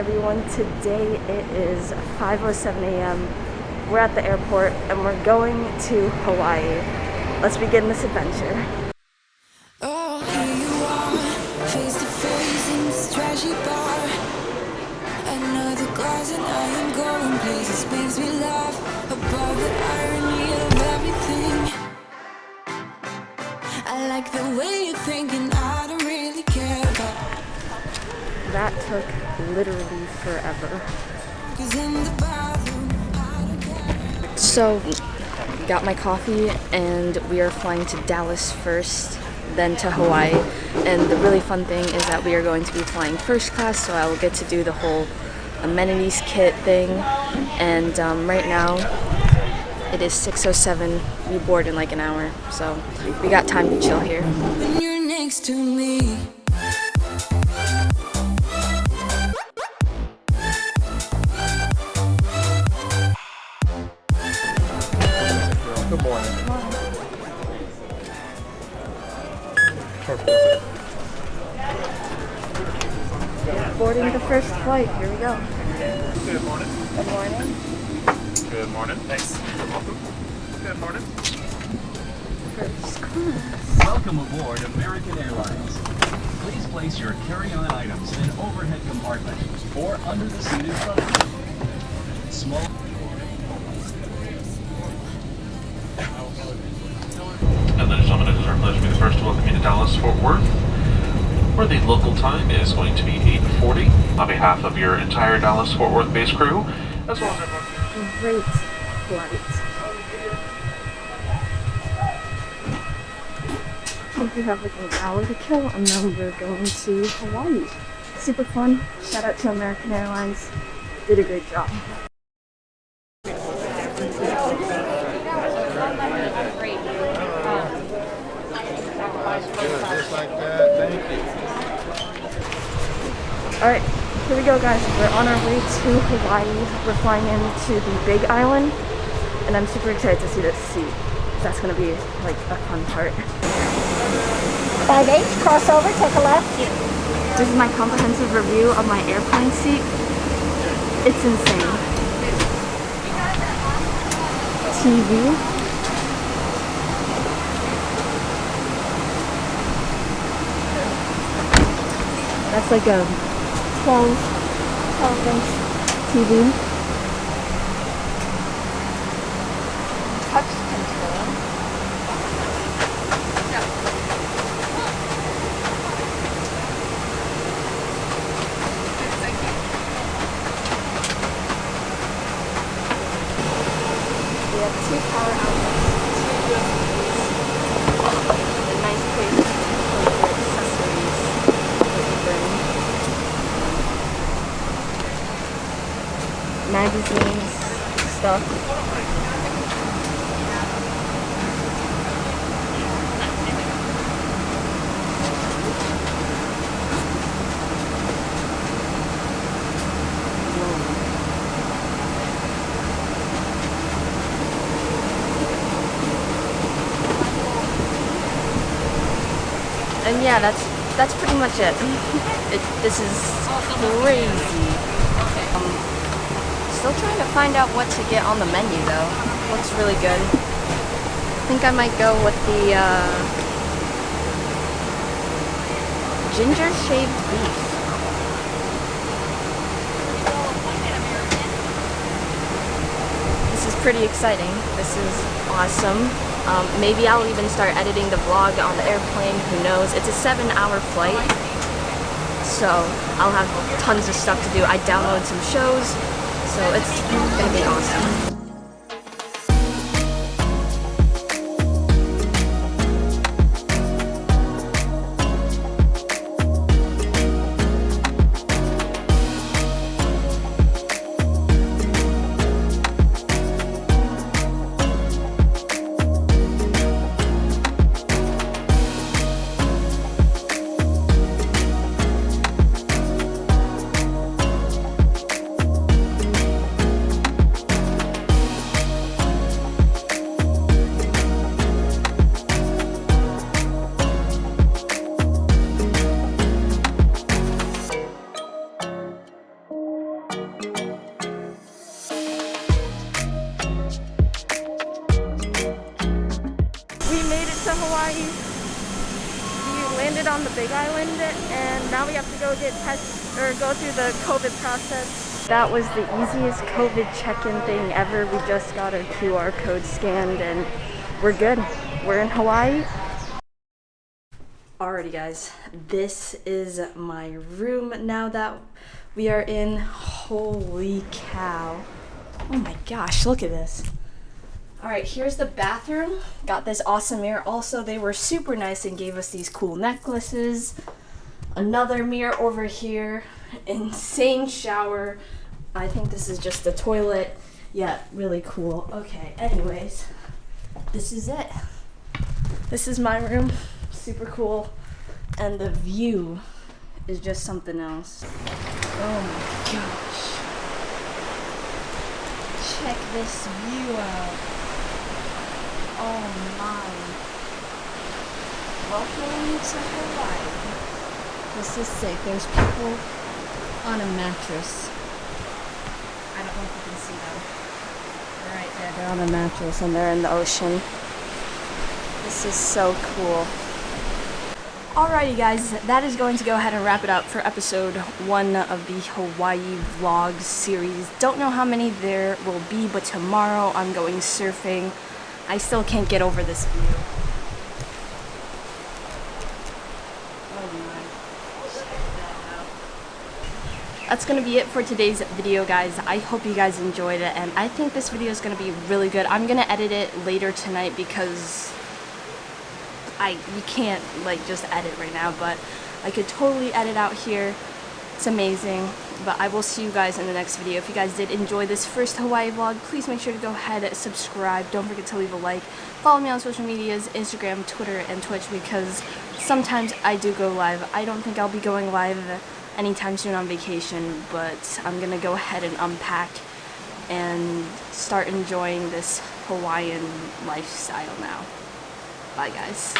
everyone. Today it is 5:07 a.m. We're at the airport and we're going to Hawaii. Let's begin this adventure. Oh, here you are, face to face in this trashy bar. Another glass and I am going places. Makes me laugh about the irony of everything. I like the way you're thinking, I don't really care about. That took literally forever. 'Cause in the bathroom, I don't care. So, got my coffee and we are flying to Dallas first, then to Hawaii. And the really fun thing is that we are going to be flying first class, so I will get to do the whole amenities kit thing. And right now it is 6:07. We board in like an hour, so we got time to chill here. When you're next to me. Good morning. Boarding the first flight. Here we go. Good morning. Good morning. Good morning. Thanks. You're welcome. Good morning. First class. Welcome aboard American Airlines. Please place your carry-on items in an overhead compartment or under the seat in front of you. Small. And ladies and gentlemen, it is our pleasure to be the first to welcome you to Dallas Fort Worth, where the local time is going to be 8:40. On behalf of your entire Dallas Fort Worth base crew, as well as everyone. Great flight. I think we have like an hour to kill and then we're going to Hawaii. Super fun. Shout out to American Airlines. Did a great job. Just like that. Thank you. Alright, here we go guys. We're on our way to Hawaii. We're flying into the Big Island and I'm super excited to see this seat. That's gonna be like a fun part. 5H, crossover, take a left. This is my comprehensive review of my airplane seat. It's insane. TV. That's like a 12-inch TV. Touch control. We have 2 power outlets, 2 USBs, a nice place for your accessories that you bring. Magazines, stuff. And yeah, that's pretty much it. This is crazy. Still trying to find out what to get on the menu though. Looks really good. I think I might go with the ginger shaved beef. This is pretty exciting. This is awesome. Maybe I'll even start editing the vlog on the airplane, who knows. It's a 7-hour flight, so I'll have tons of stuff to do. I downloaded some shows, so it's gonna be awesome. landed on the Big Island, and now we have to go get go through the COVID process. That was the easiest COVID check-in thing ever. We just got our QR code scanned and we're good. We're in Hawaii. Alrighty guys, this is my room now that we are in. Holy cow. Oh my gosh, look at this. Alright, here's the bathroom. Got this awesome mirror. Also, they were super nice and gave us these cool necklaces. Another mirror over here. Insane shower. I think this is just the toilet. Yeah, really cool. Okay, anyways, this is it. This is my room. Super cool. And the view is just something else. Oh my gosh. Check this view out. Oh my. Welcome to Hawaii. This is sick. There's people on a mattress. I don't know if you can see them. They're right there. They're on a mattress and they're in the ocean. This is so cool. Alrighty guys, that is going to go ahead and wrap it up for episode 1 of the Hawaii vlog series. Don't know how many there will be, but tomorrow I'm going surfing. I still can't get over this view. Oh my. Check that out. That's going to be it for today's video, guys. I hope you guys enjoyed it, and I think this video is going to be really good. I'm going to edit it later tonight because you can't like just edit right now, but I could totally edit out here. It's amazing. But I will see you guys in the next video. If you guys did enjoy this first Hawaii vlog, please make sure to go ahead and subscribe. Don't forget to leave a like. Follow me on social medias, Instagram, Twitter, and Twitch, because sometimes I do go live. I don't think I'll be going live anytime soon on vacation, but I'm gonna go ahead and unpack and start enjoying this Hawaiian lifestyle now. Bye guys.